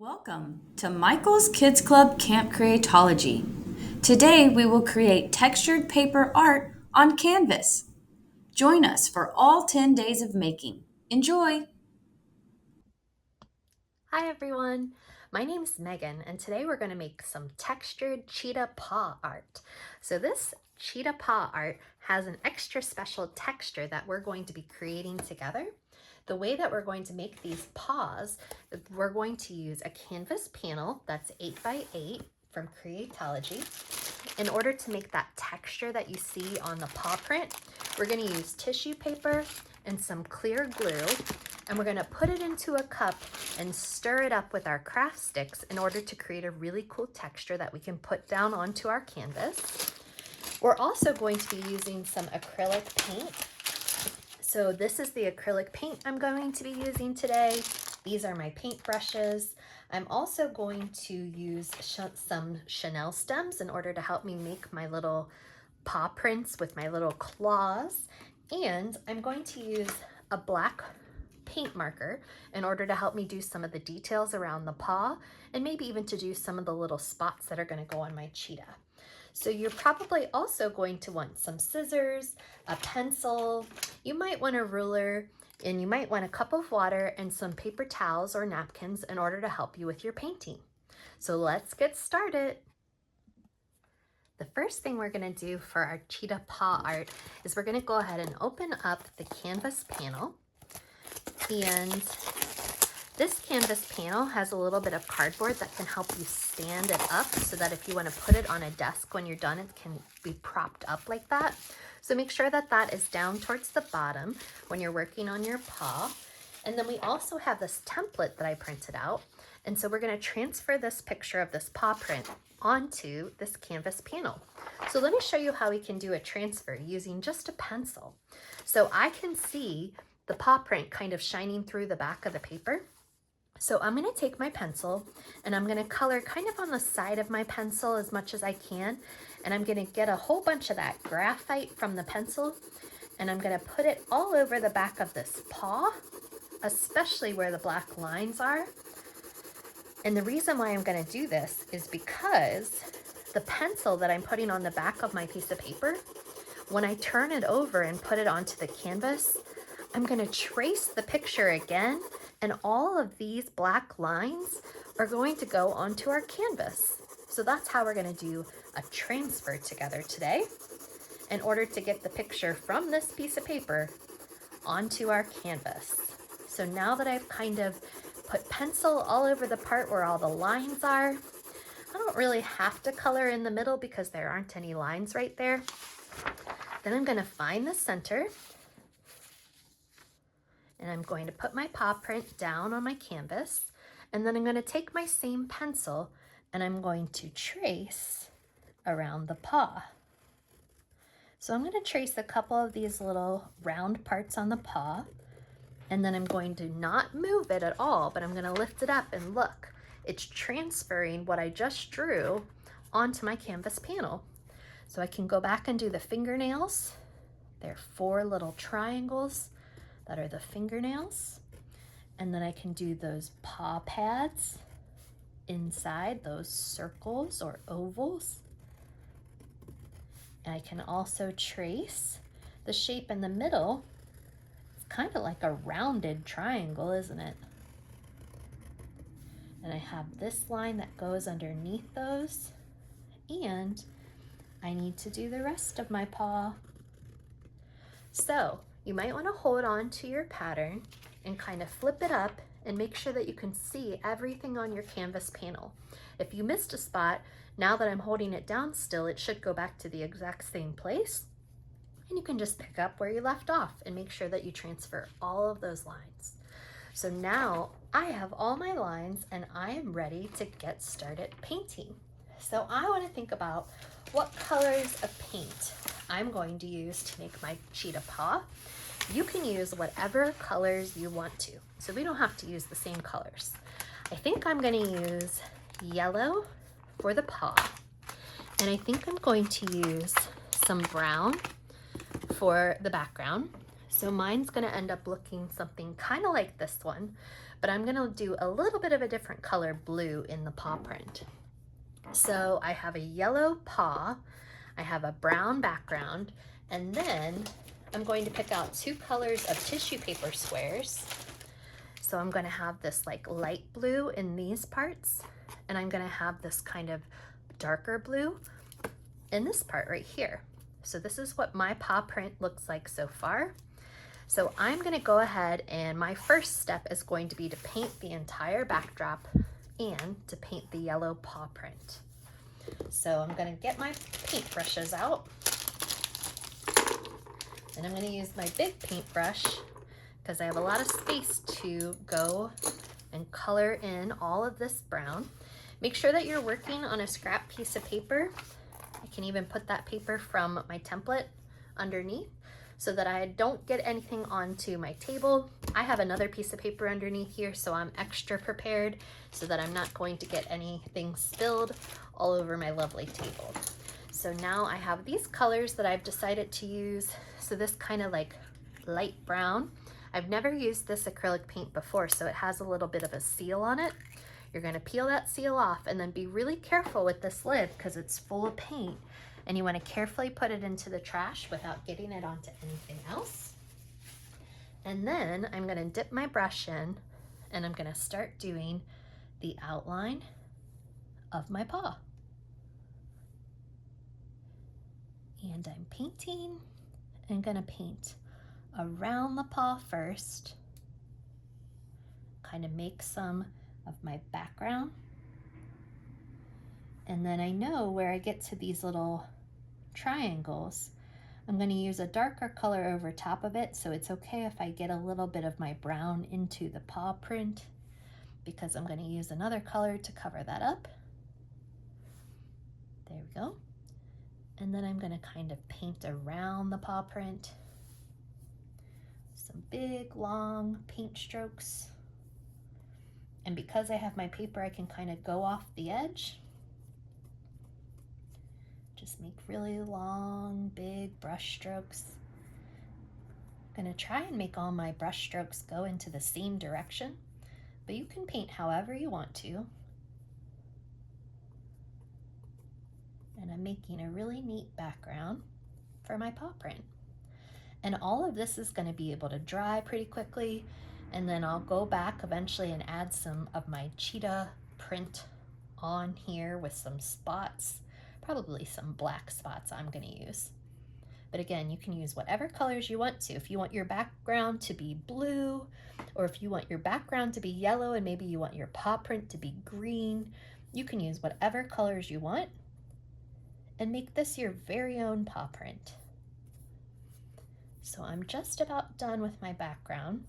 Welcome to Michael's Kids Club Camp Creatology. Today we will create textured paper art on canvas. Join us for all 10 days of making. Enjoy! Hi everyone, my name is Megan and today we're going to make some textured cheetah paw art. So this cheetah paw art has an extra special texture that we're going to be creating together. The way that we're going to make these paws, we're going to use a canvas panel that's 8x8 from Creatology. In order to make that texture that you see on the paw print, we're going to use tissue paper and some clear glue, and we're going to put it into a cup and stir it up with our craft sticks in order to create a really cool texture that we can put down onto our canvas. We're also going to be using some acrylic paint. So this is the acrylic paint I'm going to be using today. These are my paint brushes. I'm also going to use some CHNLL stems in order to help me make my little paw prints with my little claws. And I'm going to use a black paint marker in order to help me do some of the details around the paw and maybe even to do some of the little spots that are going to go on my cheetah. So you're probably also going to want some scissors, a pencil, you might want a ruler, and you might want a cup of water and some paper towels or napkins in order to help you with your painting. So let's get started. The first thing we're going to do for our cheetah paw art is we're going to go ahead and open up the canvas panel. And this canvas panel has a little bit of cardboard that can help you stand it up so that if you want to put it on a desk when you're done, it can be propped up like that. So make sure that that is down towards the bottom when you're working on your paw. And then we also have this template that I printed out. And so we're going to transfer this picture of this paw print onto this canvas panel. So let me show you how we can do a transfer using just a pencil. So I can see the paw print kind of shining through the back of the paper. So I'm going to take my pencil and I'm going to color kind of on the side of my pencil as much as I can. And I'm going to get a whole bunch of that graphite from the pencil and I'm going to put it all over the back of this paw, especially where the black lines are. And the reason why I'm going to do this is because the pencil that I'm putting on the back of my piece of paper, when I turn it over and put it onto the canvas, I'm going to trace the picture again, and all of these black lines are going to go onto our canvas. So that's how we're going to do a transfer together today in order to get the picture from this piece of paper onto our canvas. So now that I've kind of put pencil all over the part where all the lines are, I don't really have to color in the middle because there aren't any lines right there. Then I'm going to find the center. And I'm going to put my paw print down on my canvas, and then I'm going to take my same pencil and I'm going to trace around the paw. So I'm going to trace a couple of these little round parts on the paw, and then I'm going to not move it at all, but I'm going to lift it up and look. It's transferring what I just drew onto my canvas panel. So I can go back and do the fingernails. There are 4 little triangles that are the fingernails, and then I can do those paw pads inside those circles or ovals. And I can also trace the shape in the middle. It's kind of like a rounded triangle, isn't it? And I have this line that goes underneath those, and I need to do the rest of my paw. So you might want to hold on to your pattern and kind of flip it up and make sure that you can see everything on your canvas panel. If you missed a spot, now that I'm holding it down still, it should go back to the exact same place. And you can just pick up where you left off and make sure that you transfer all of those lines. So now I have all my lines and I am ready to get started painting. So I want to think about what colors of paint I'm going to use to make my cheetah paw. You can use whatever colors you want to, so we don't have to use the same colors. I think I'm going to use yellow for the paw, and I think I'm going to use some brown for the background. So mine's going to end up looking something kind of like this one, but I'm gonna do a little bit of a different color blue in the paw print. So I have a yellow paw, I have a brown background, and then I'm going to pick out 2 colors of tissue paper squares. So I'm going to have this like light blue in these parts, and I'm going to have this kind of darker blue in this part right here. So this is what my paw print looks like so far. So I'm going to go ahead, and my first step is going to be to paint the entire backdrop and to paint the yellow paw print. So I'm going to get my paintbrushes out, and I'm going to use my big paintbrush because I have a lot of space to go and color in all of this brown. Make sure that you're working on a scrap piece of paper. I can even put that paper from my template underneath so that I don't get anything onto my table. I have another piece of paper underneath here, so I'm extra prepared so that I'm not going to get anything spilled all over my lovely table. So now I have these colors that I've decided to use. So this kind of like light brown. I've never used this acrylic paint before, so it has a little bit of a seal on it. You're going to peel that seal off and then be really careful with this lid because it's full of paint, and you want to carefully put it into the trash without getting it onto anything else. And then I'm going to dip my brush in, and I'm going to start doing the outline of my paw. And I'm painting. I'm going to paint around the paw first, kind of make some of my background, and then I know where I get to these little triangles, I'm going to use a darker color over top of it, so it's okay if I get a little bit of my brown into the paw print, because I'm going to use another color to cover that up. There we go. And then I'm going to kind of paint around the paw print. Some big, long paint strokes. And because I have my paper, I can kind of go off the edge. Just make really long, big brush strokes. I'm going to try and make all my brush strokes go into the same direction, but you can paint however you want to. And I'm making a really neat background for my paw print. And all of this is going to be able to dry pretty quickly, and then I'll go back eventually and add some of my cheetah print on here with some spots, probably some black spots I'm going to use. But again, you can use whatever colors you want to. If you want your background to be blue, or if you want your background to be yellow and maybe you want your paw print to be green, you can use whatever colors you want and make this your very own paw print. So I'm just about done with my background,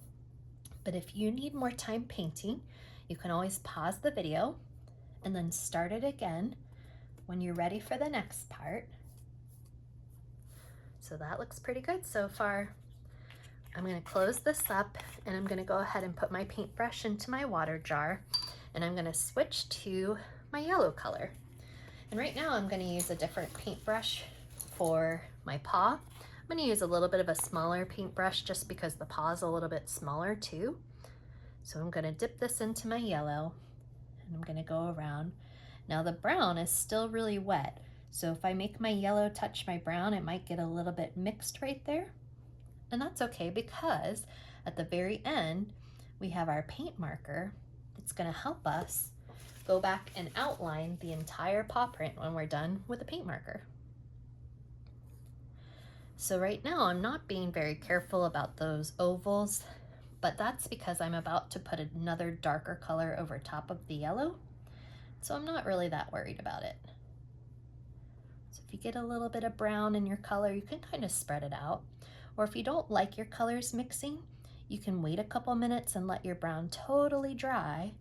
but if you need more time painting, you can always pause the video and then start it again when you're ready for the next part. So that looks pretty good so far. I'm going to close this up, and I'm going to go ahead and put my paintbrush into my water jar, and I'm going to switch to my yellow color. And right now I'm going to use a different paintbrush for my paw. I'm going to use a little bit of a smaller paintbrush just because the paw is a little bit smaller too. So I'm going to dip this into my yellow, and I'm going to go around. Now the brown is still really wet, so if I make my yellow touch my brown, it might get a little bit mixed right there. And that's okay, because at the very end we have our paint marker that's going to help us go back and outline the entire paw print when we're done with the paint marker. So right now I'm not being very careful about those ovals, but that's because I'm about to put another darker color over top of the yellow, so I'm not really that worried about it. So if you get a little bit of brown in your color, you can kind of spread it out. Or if you don't like your colors mixing, you can wait a couple minutes and let your brown totally dry,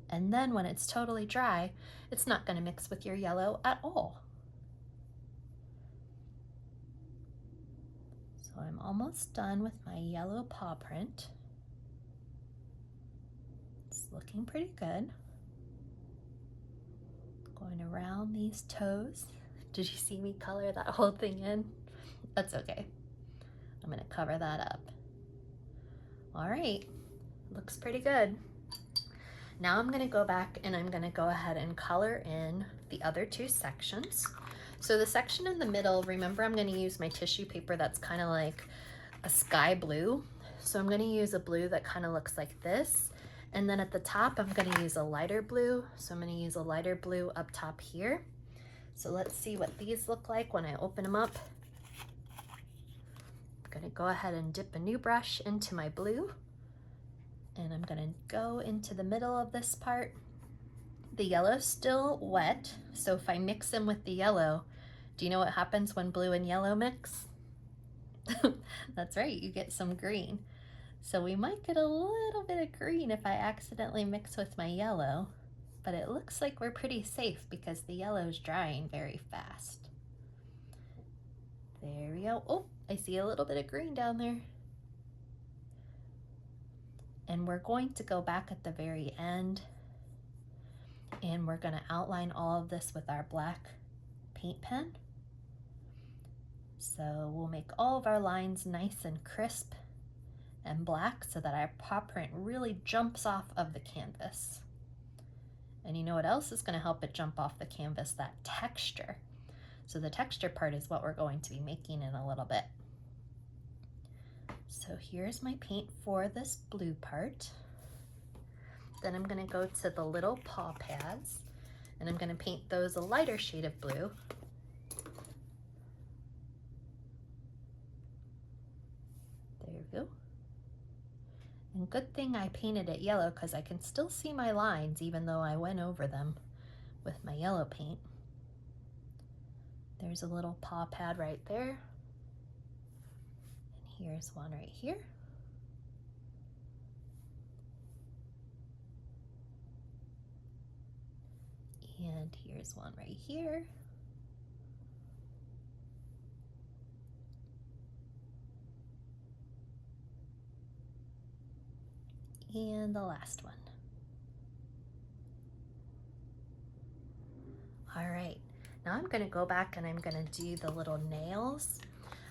and then when it's totally dry, it's not going to mix with your yellow at all. So I'm almost done with my yellow paw print. It's looking pretty good. Going around these toes. Did you see me color that whole thing in? That's okay. I'm going to cover that up. All right, looks pretty good. Now I'm gonna go back and I'm gonna go ahead and color in the other two sections. So the section in the middle, remember I'm gonna use my tissue paper that's kind of like a sky blue. So I'm gonna use a blue that kind of looks like this. And then at the top, I'm gonna use a lighter blue. So I'm gonna use a lighter blue up top here. So let's see what these look like when I open them up. I'm gonna go ahead and dip a new brush into my blue. And I'm gonna go into the middle of this part. The yellow's still wet, so if I mix them with the yellow, do you know what happens when blue and yellow mix? That's right, you get some green. So we might get a little bit of green if I accidentally mix with my yellow, but it looks like we're pretty safe because the yellow's drying very fast. There we go. Oh, I see a little bit of green down there. And we're going to go back at the very end and we're gonna outline all of this with our black paint pen. So we'll make all of our lines nice and crisp and black so that our paw print really jumps off of the canvas. And you know what else is gonna help it jump off the canvas? That texture. So the texture part is what we're going to be making in a little bit. So here's my paint for this blue part. Then I'm gonna go to the little paw pads and I'm gonna paint those a lighter shade of blue. There we go. And good thing I painted it yellow because I can still see my lines even though I went over them with my yellow paint. There's a little paw pad right there. And here's one right here. And here's one right here. And the last one. All right, now I'm gonna go back and I'm gonna do the little nails.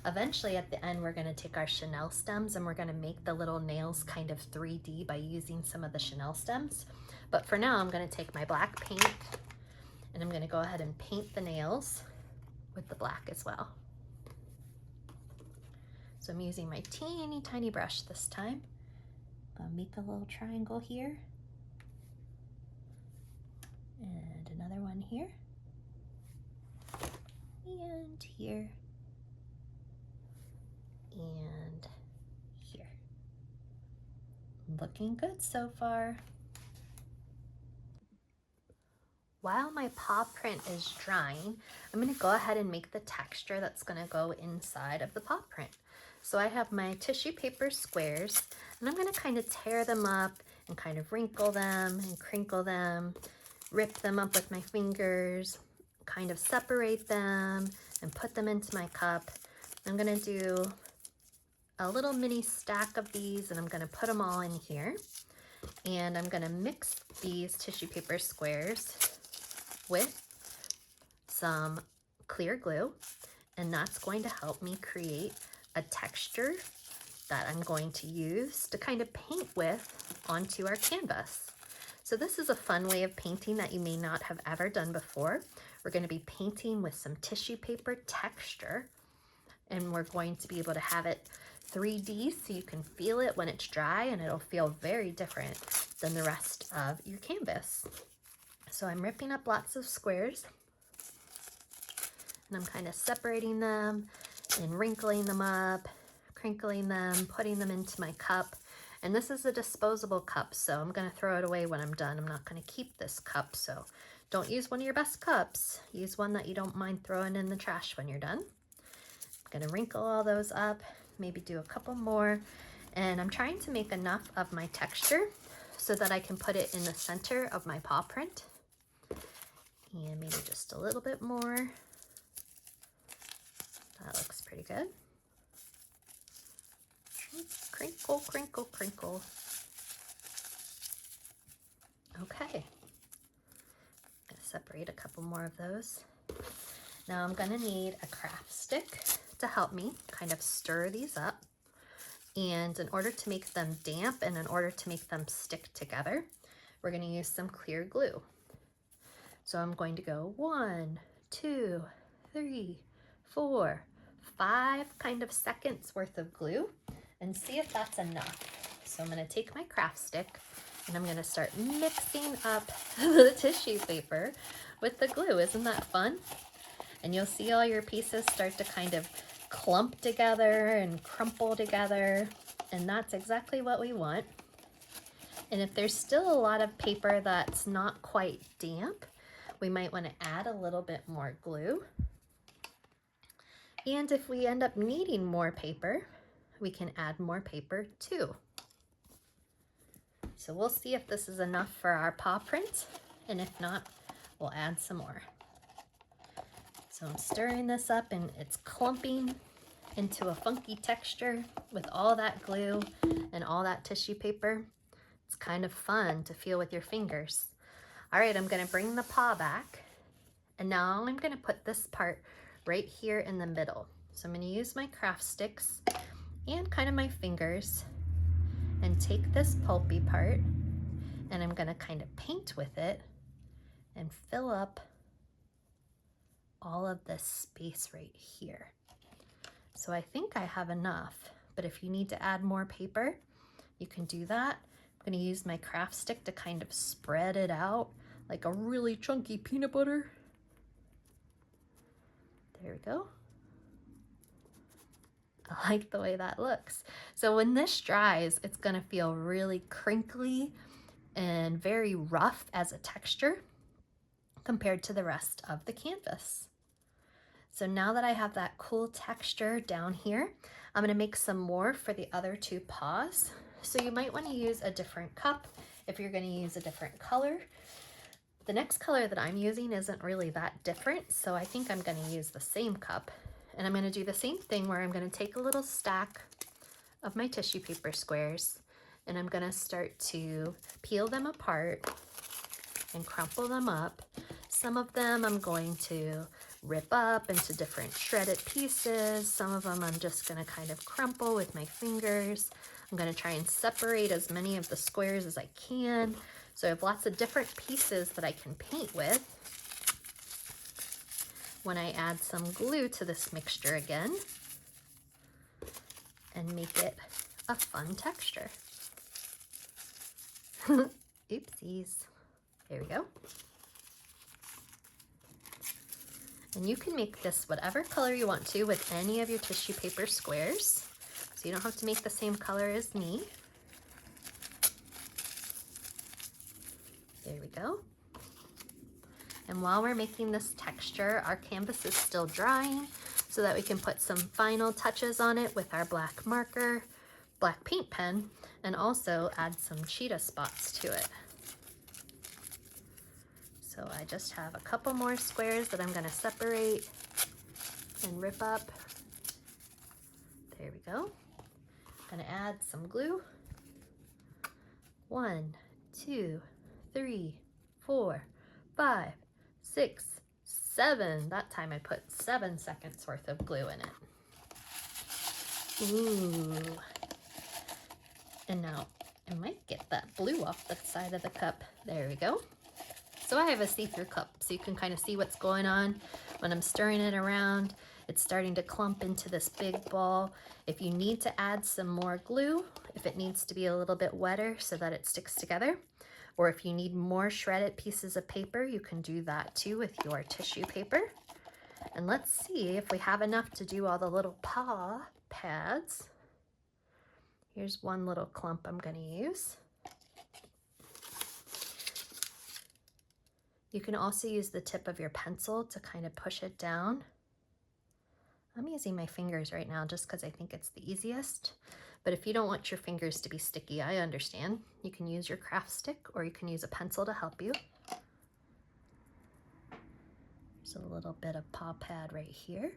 Eventually at the end, we're gonna take our CHNLL stems and we're gonna make the little nails kind of 3D by using some of the CHNLL stems. But for now, I'm gonna take my black paint and I'm gonna go ahead and paint the nails with the black as well. So I'm using my teeny tiny brush this time. I'm gonna make a little triangle here. And another one here. And here. And here. Looking good so far. While my paw print is drying, I'm gonna go ahead and make the texture that's gonna go inside of the paw print. So I have my tissue paper squares and I'm gonna kind of tear them up and kind of wrinkle them and crinkle them, rip them up with my fingers, kind of separate them and put them into my cup. I'm gonna do a little mini stack of these and I'm gonna put them all in here. And I'm gonna mix these tissue paper squares with some clear glue, and that's going to help me create a texture that I'm going to use to kind of paint with onto our canvas. So this is a fun way of painting that you may not have ever done before. We're going to be painting with some tissue paper texture, and we're going to be able to have it 3D so you can feel it when it's dry, and it'll feel very different than the rest of your canvas. So I'm ripping up lots of squares and I'm kind of separating them and wrinkling them up, crinkling them, putting them into my cup. And this is a disposable cup, so I'm gonna throw it away when I'm done. I'm not gonna keep this cup, so don't use one of your best cups. Use one that you don't mind throwing in the trash when you're done. I'm gonna wrinkle all those up, maybe do a couple more. And I'm trying to make enough of my texture so that I can put it in the center of my paw print. And maybe just a little bit more. That looks pretty good. Crinkle, crinkle, crinkle. Okay. I'm gonna separate a couple more of those. Now I'm gonna need a craft stick to help me kind of stir these up. And in order to make them damp and in order to make them stick together, we're going to use some clear glue. So I'm going to go 1, 2, 3, 4, 5 kind of seconds worth of glue and see if that's enough. So I'm going to take my craft stick and I'm going to start mixing up the tissue paper with the glue. Isn't that fun? And you'll see all your pieces start to kind of clump together and crumple together, and that's exactly what we want. And if there's still a lot of paper that's not quite damp, we might want to add a little bit more glue. And if we end up needing more paper, we can add more paper too. So we'll see if this is enough for our paw print, and if not, we'll add some more. So I'm stirring this up and it's clumping into a funky texture with all that glue and all that tissue paper. It's kind of fun to feel with your fingers. All right, I'm gonna bring the paw back, and now I'm gonna put this part right here in the middle. So I'm gonna use my craft sticks and kind of my fingers and take this pulpy part, and I'm gonna kind of paint with it and fill up all of this space right here. So I think I have enough, but if you need to add more paper, you can do that. I'm gonna use my craft stick to kind of spread it out like a really chunky peanut butter. There we go. I like the way that looks. So when this dries, it's gonna feel really crinkly and very rough as a texture compared to the rest of the canvas. So now that I have that cool texture down here, I'm gonna make some more for the other two paws. So you might wanna use a different cup if you're gonna use a different color. The next color that I'm using isn't really that different, so I think I'm gonna use the same cup. And I'm gonna do the same thing where I'm gonna take a little stack of my tissue paper squares and I'm gonna start to peel them apart and crumple them up. Some of them I'm going to rip up into different shredded pieces. Some of them I'm just gonna kind of crumple with my fingers. I'm gonna try and separate as many of the squares as I can. So I have lots of different pieces that I can paint with when I add some glue to this mixture again and make it a fun texture. Oopsies. There we go. And you can make this whatever color you want to with any of your tissue paper squares. So you don't have to make the same color as me. There we go. And while we're making this texture, our canvas is still drying so that we can put some final touches on it with our black marker, black paint pen, and also add some cheetah spots to it. So I just have a couple more squares that I'm gonna separate and rip up. There we go. I'm gonna add some glue. 1, 2, 3, 4, 5, 6, 7. That time I put 7 seconds worth of glue in it. Ooh. And now I might get that blue off the side of the cup. There we go. So I have a see-through cup, so you can kind of see what's going on when I'm stirring it around. It's starting to clump into this big ball. If you need to add some more glue, if it needs to be a little bit wetter so that it sticks together, or if you need more shredded pieces of paper, you can do that too with your tissue paper. And let's see if we have enough to do all the little paw pads. Here's one little clump I'm gonna use. You can also use the tip of your pencil to kind of push it down. I'm using my fingers right now just because I think it's the easiest. But if you don't want your fingers to be sticky, I understand. You can use your craft stick or you can use a pencil to help you. There's a little bit of paw pad right here.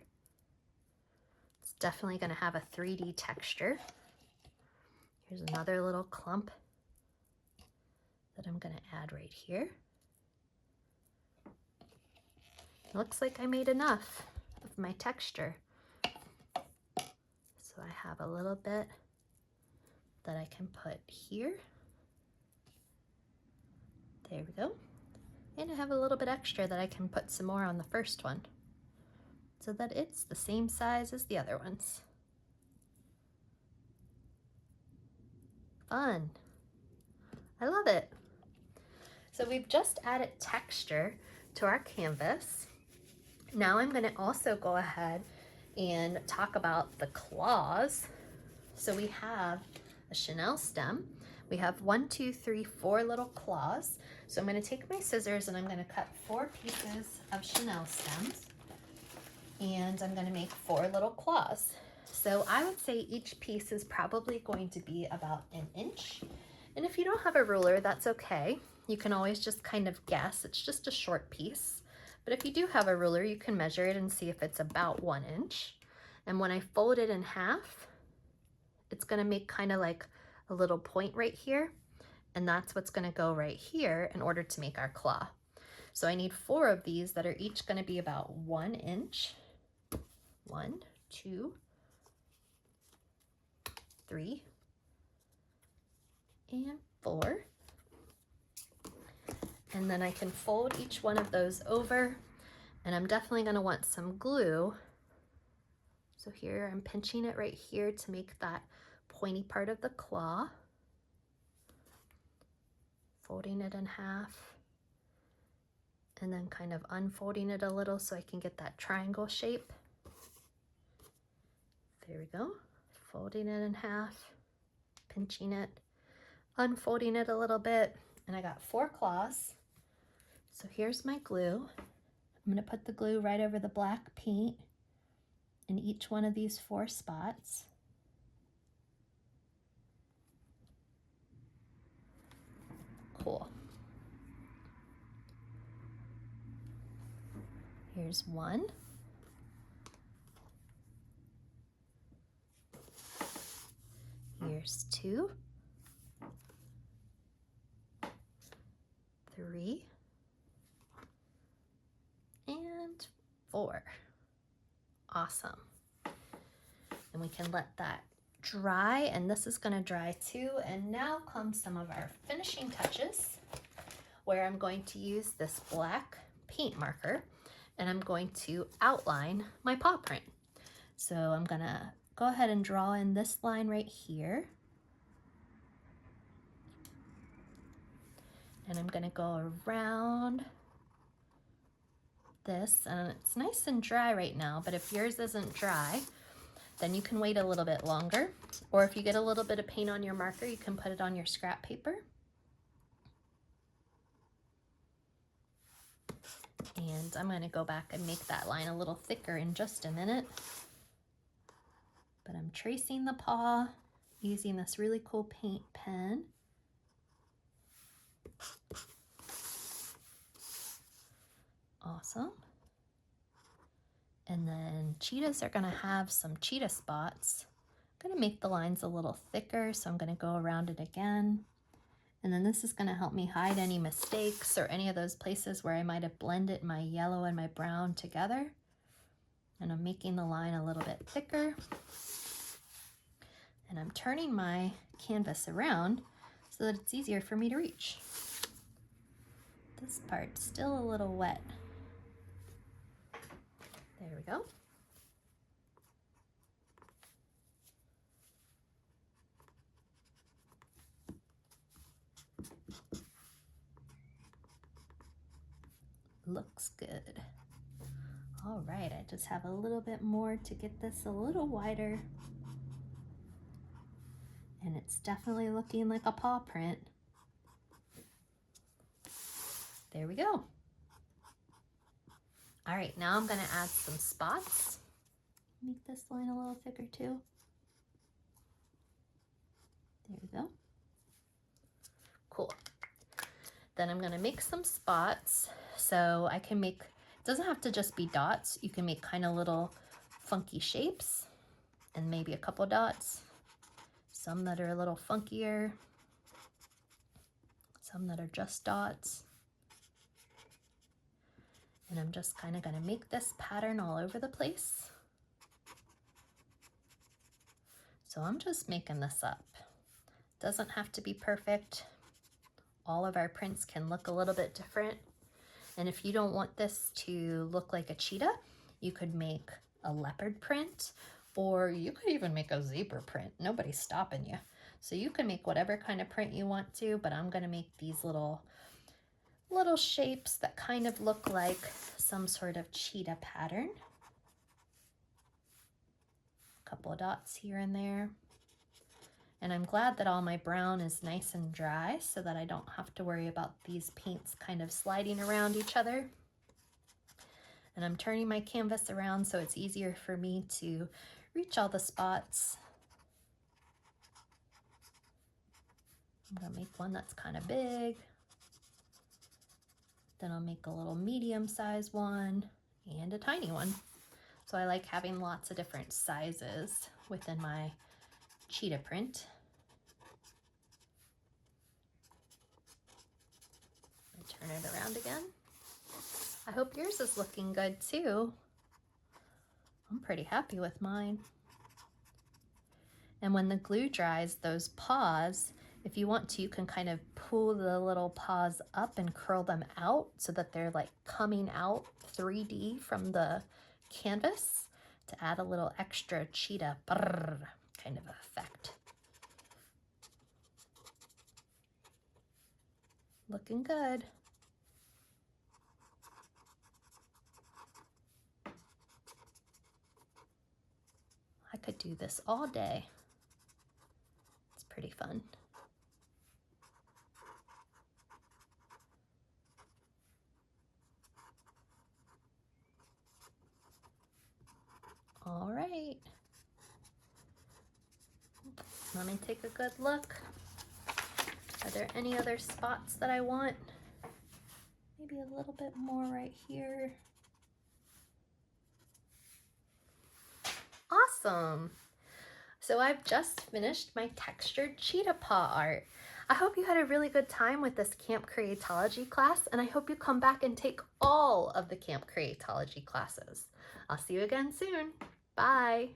It's definitely going to have a 3D texture. Here's another little clump that I'm going to add right here. It looks like I made enough of my texture. So I have a little bit that I can put here. There we go. And I have a little bit extra that I can put some more on the first one so that it's the same size as the other ones. Fun. I love it. So we've just added texture to our canvas. Now I'm going to also go ahead and talk about the claws. So we have a CHNLL stem. We have 1, 2, 3, 4 little claws. So I'm going to take my scissors and I'm going to cut 4 pieces of CHNLL stems. And I'm going to make 4 little claws. So I would say each piece is probably going to be about 1 inch. And if you don't have a ruler, that's okay. You can always just kind of guess. It's just a short piece. But if you do have a ruler, you can measure it and see if it's about 1 inch. And when I fold it in half, it's going to make kind of like a little point right here. And that's what's going to go right here in order to make our claw. So I need 4 of these that are each going to be about 1 inch. 1, 2, 3, and 4. And then I can fold each one of those over, and I'm definitely going to want some glue. So here I'm pinching it right here to make that pointy part of the claw. Folding it in half, and then kind of unfolding it a little so I can get that triangle shape. There we go. Folding it in half, pinching it, unfolding it a little bit, and I got 4 claws. So here's my glue. I'm going to put the glue right over the black paint in each one of these 4 spots. Cool. Here's 1. Here's 2. 3. And 4. Awesome. And we can let that dry, and this is going to dry too. And now comes some of our finishing touches, where I'm going to use this black paint marker and I'm going to outline my paw print. So I'm going to go ahead and draw in this line right here. And I'm going to go around this, and it's nice and dry right now, but if yours isn't dry, then you can wait a little bit longer. Or if you get a little bit of paint on your marker, you can put it on your scrap paper. And I'm going to go back and make that line a little thicker in just a minute. But I'm tracing the paw using this really cool paint pen. Awesome. And then cheetahs are going to have some cheetah spots. I'm going to make the lines a little thicker, so I'm going to go around it again. And then this is going to help me hide any mistakes or any of those places where I might have blended my yellow and my brown together. And I'm making the line a little bit thicker. And I'm turning my canvas around so that it's easier for me to reach. This part's still a little wet. There we go. Looks good. All right, I just have a little bit more to get this a little wider. And it's definitely looking like a paw print. There we go. All right, now I'm gonna add some spots. Make this line a little thicker too. There we go. Cool. Then I'm gonna make some spots. So I can make, it doesn't have to just be dots. You can make kind of little funky shapes and maybe a couple dots. Some that are a little funkier. Some that are just dots. And I'm just kind of gonna make this pattern all over the place. So I'm just making this up. Doesn't have to be perfect. all of our prints can look a little bit different. And if you don't want this to look like a cheetah, you could make a leopard print, or you could even make a zebra print. Nobody's stopping you. So you can make whatever kind of print you want to, but I'm gonna make these little shapes that kind of look like some sort of cheetah pattern. A couple of dots here and there. And I'm glad that all my brown is nice and dry so that I don't have to worry about these paints kind of sliding around each other. And I'm turning my canvas around so it's easier for me to reach all the spots. I'm gonna make one that's kind of big. Then I'll make a little medium-sized one and a tiny one. So I like having lots of different sizes within my cheetah print. Turn it around again. I hope yours is looking good too. I'm pretty happy with mine. And when the glue dries, those paws, if you want to, you can kind of pull the little paws up and curl them out so that they're like coming out 3D from the canvas to add a little extra cheetah kind of effect. Looking good. I could do this all day. It's pretty fun. All right. Let me take a good look. Are there any other spots that I want? Maybe a little bit more right here. Awesome. So I've just finished my textured cheetah paw art. I hope you had a really good time with this Camp Creatology class, and I hope you come back and take all of the Camp Creatology classes. I'll see you again soon. Bye.